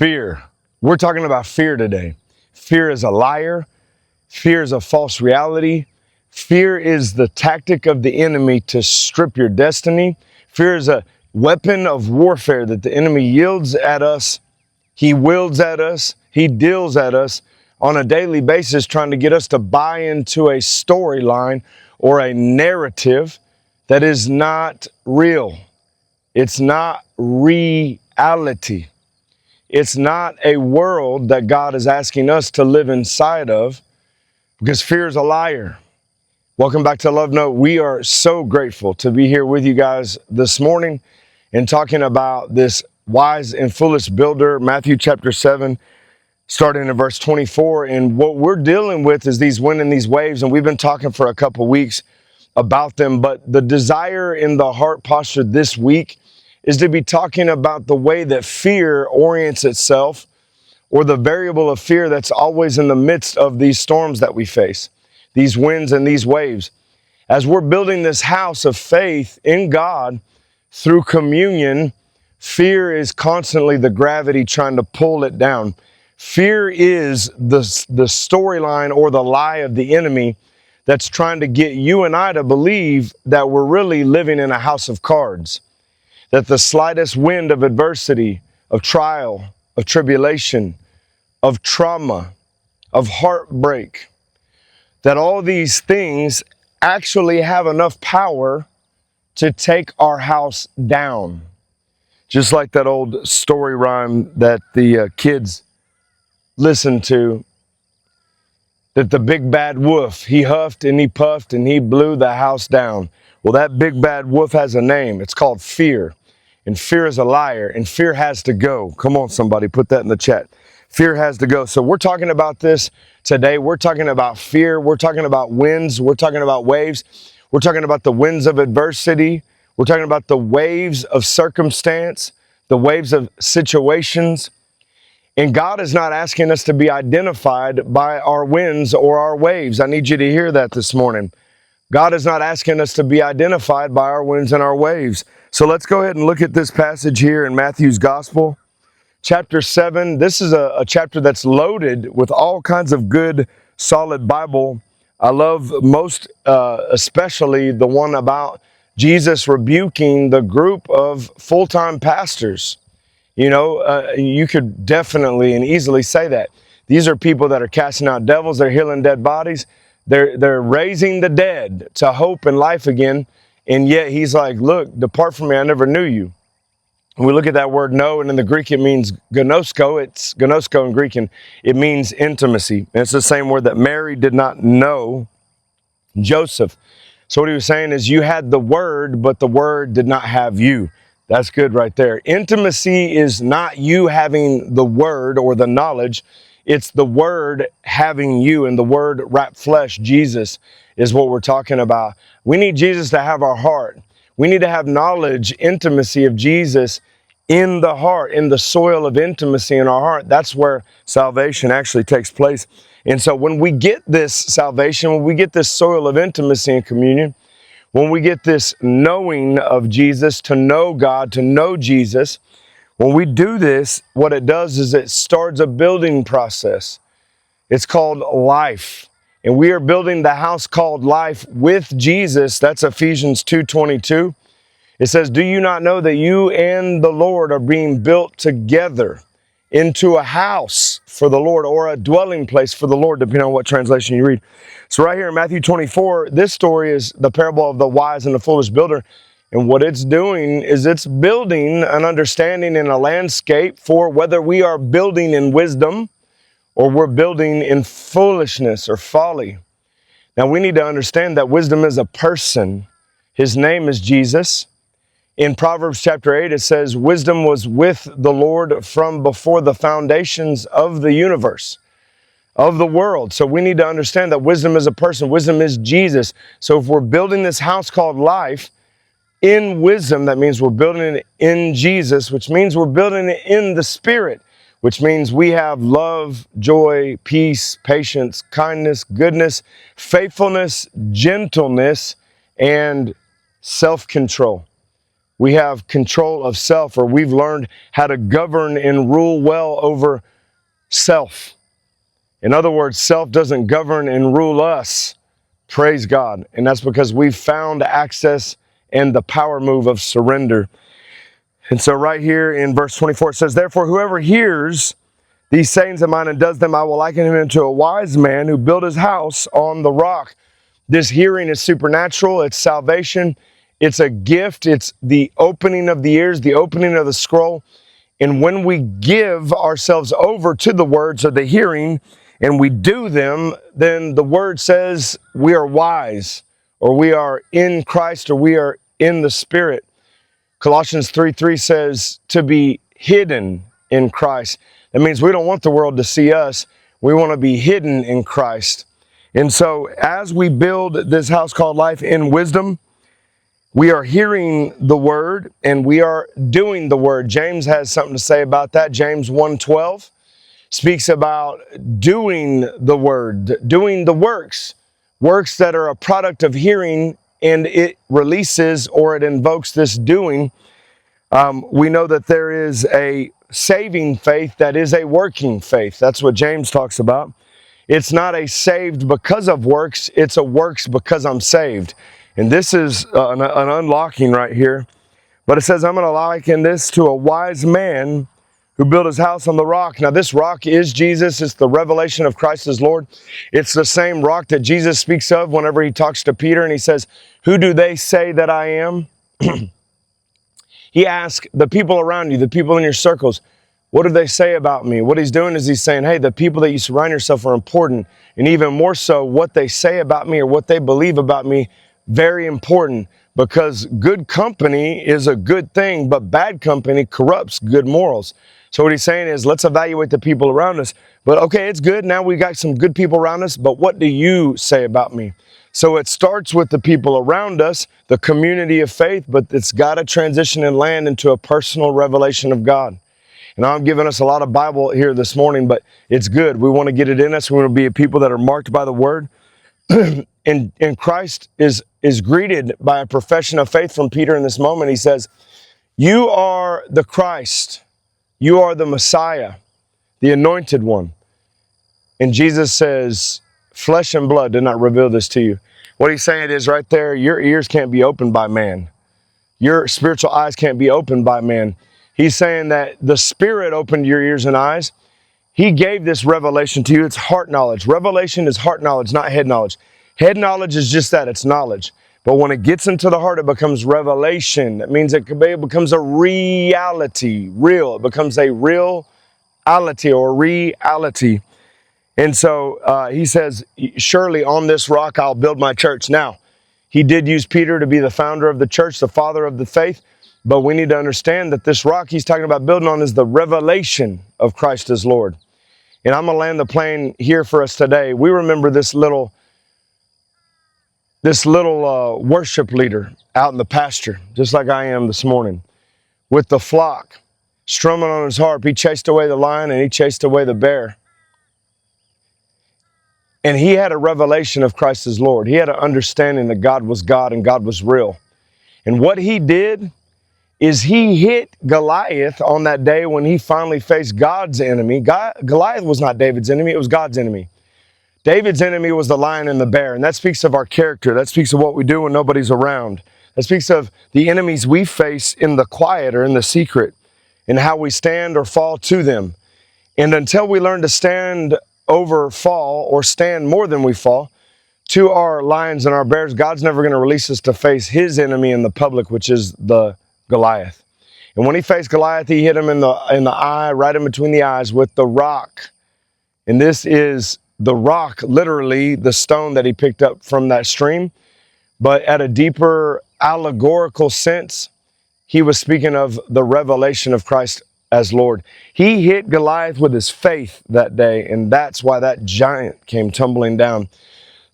Fear. We're talking about fear today. Fear is a liar. Fear is a false reality. Fear is the tactic of the enemy to strip your destiny. Fear is a weapon of warfare that the enemy yields at us. He wields at us. He deals at us on a daily basis, trying to get us to buy into a storyline or a narrative that is not real. It's not reality. It's not a world that God is asking us to live inside of, because fear is a liar. Welcome back to Love Note. We are so grateful to be here with you guys this morning and talking about this wise and foolish builder, Matthew chapter 7, starting in verse 24. And what we're dealing with is these wind and these waves, and we've been talking for a couple weeks about them. But the desire in the heart posture this week is to be talking about the way that fear orients itself, or the variable of fear that's always in the midst of these storms that we face, these winds and these waves. As we're building this house of faith in God through communion, fear is constantly the gravity trying to pull it down. Fear is the storyline or the lie of the enemy that's trying to get you and I to believe that we're really living in a house of cards, that the slightest wind of adversity, of trial, of tribulation, of trauma, of heartbreak, that all these things actually have enough power to take our house down. Just like that old story rhyme that the kids listen to, that the big bad wolf, he huffed and he puffed and he blew the house down. Well, that big bad wolf has a name. It's called fear. And fear is a liar, and fear has to go. Come on, somebody, put that in the chat. Fear has to go. So we're talking about this today. We're talking about fear. We're talking about winds. We're talking about waves. We're talking about the winds of adversity. We're talking about the waves of circumstance, the waves of situations. And God is not asking us to be identified by our winds or our waves. I need you to hear that this morning. God is not asking us to be identified by our winds and our waves. So let's go ahead and look at this passage here in Matthew's Gospel. Chapter 7, this is a chapter that's loaded with all kinds of good, solid Bible. I love most, especially the one about Jesus rebuking the group of full-time pastors. You know, you could definitely and easily say that. These are people that are casting out devils, they're healing dead bodies, they're raising the dead to hope and life again. And yet he's like, look, depart from me, I never knew you. And we look at that word know, and in the Greek it means gnosko. It's gnosko in Greek, and it means intimacy. And it's the same word that Mary did not know Joseph. So what he was saying is, you had the word, but the word did not have you. That's good right there. Intimacy is not you having the word or the knowledge. It's the word having you, and the word wrapped flesh, Jesus, is what we're talking about. We need Jesus to have our heart. We need to have knowledge, intimacy of Jesus in the heart, in the soil of intimacy in our heart. That's where salvation actually takes place. And so when we get this salvation, when we get this soil of intimacy and communion, when we get this knowing of Jesus, to know God, to know Jesus, when we do this, what it does is it starts a building process. It's called life. And we are building the house called life with Jesus. That's Ephesians 2:22. It says, do you not know that you and the Lord are being built together into a house for the Lord, or a dwelling place for the Lord, depending on what translation you read. So right here in Matthew 24, this story is the parable of the wise and the foolish builder. And what it's doing is it's building an understanding in a landscape for whether we are building in wisdom or we're building in foolishness or folly. Now we need to understand that wisdom is a person. His name is Jesus. In Proverbs chapter 8, it says, wisdom was with the Lord from before the foundations of the universe, of the world. So we need to understand that wisdom is a person. Wisdom is Jesus. So if we're building this house called life in wisdom, that means we're building it in Jesus, which means we're building it in the Spirit, which means we have love, joy, peace, patience, kindness, goodness, faithfulness, gentleness, and self-control. We have control of self, or we've learned how to govern and rule well over self. In other words, self doesn't govern and rule us. Praise God. And that's because we've found access and the power move of surrender. And so right here in verse 24, it says, therefore, whoever hears these sayings of mine and does them, I will liken him into a wise man who built his house on the rock. This hearing is supernatural. It's salvation. It's a gift. It's the opening of the ears, the opening of the scroll. And when we give ourselves over to the words of the hearing and we do them, then the word says we are wise, or we are in Christ, or we are in the Spirit. Colossians 3:3 says to be hidden in Christ. That means we don't want the world to see us. We want to be hidden in Christ. And so as we build this house called life in wisdom, we are hearing the word and we are doing the word. James has something to say about that. James 1:12 speaks about doing the word, doing the works that are a product of hearing, and it releases or it invokes this doing. We know that there is a saving faith that is a working faith. That's what James talks about. It's not a saved because of works, it's a works because I'm saved. And this is an unlocking right here. But it says, I'm going to liken this to a wise man who built his house on the rock. Now this rock is Jesus. It's the revelation of Christ as Lord. It's the same rock that Jesus speaks of whenever he talks to Peter and he says, who do they say that I am? He asks the people around you, the people in your circles, what do they say about me? What he's doing is he's saying, hey, the people that you surround yourself are important. And even more so, what they say about me or what they believe about me, very important. Because good company is a good thing, but bad company corrupts good morals. So what he's saying is, let's evaluate the people around us. But okay, it's good. Now we got some good people around us, but what do you say about me? So it starts with the people around us, the community of faith, but it's got to transition and land into a personal revelation of God. And I'm giving us a lot of Bible here this morning, but it's good. We want to get it in us. We want to be a people that are marked by the word. And Christ is greeted by a profession of faith from Peter in this moment. He says, you are the Christ. You are the Messiah, the anointed one. And Jesus says, flesh and blood did not reveal this to you. What he's saying is right there, your ears can't be opened by man. Your spiritual eyes can't be opened by man. He's saying that the Spirit opened your ears and eyes. He gave this revelation to you. It's heart knowledge. Revelation is heart knowledge, not head knowledge. Head knowledge is just that, it's knowledge. But when it gets into the heart, it becomes revelation. That means it becomes a reality, real. It becomes a reality or reality. And so he says, surely on this rock I'll build my church. Now, he did use Peter to be the founder of the church, the father of the faith. But we need to understand that this rock he's talking about building on is the revelation of Christ as Lord. And I'm going to land the plane here for us today. We remember this little worship leader out in the pasture, just like I am this morning, with the flock, strumming on his harp. He chased away the lion and he chased away the bear. And he had a revelation of Christ as Lord. He had an understanding that God was God and God was real. And what he did is he hit Goliath on that day when he finally faced God's enemy. Goliath was not David's enemy, it was God's enemy. David's enemy was the lion and the bear, and that speaks of our character. That speaks of what we do when nobody's around. That speaks of the enemies we face in the quiet or in the secret, and how we stand or fall to them. And until we learn to stand over fall or stand more than we fall to our lions and our bears, God's never going to release us to face his enemy in the public, which is the Goliath. And when he faced Goliath, he hit him in the eye, right in between the eyes, with the rock. And this is the rock, literally the stone that he picked up from that stream. But at a deeper allegorical sense, he was speaking of the revelation of Christ as Lord. He hit Goliath with his faith that day, and that's why that giant came tumbling down.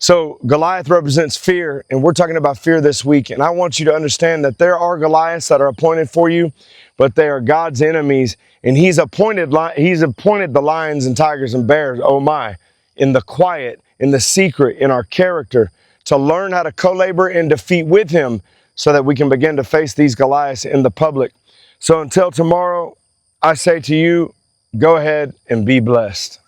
So Goliath represents fear, and we're talking about fear this week. And I want you to understand that there are Goliaths that are appointed for you, but they are God's enemies. And he's appointed the lions and tigers and bears, oh my, in the quiet, in the secret, in our character, to learn how to co-labor and defeat with him, so that we can begin to face these Goliaths in the public. So until tomorrow, I say to you, go ahead and be blessed.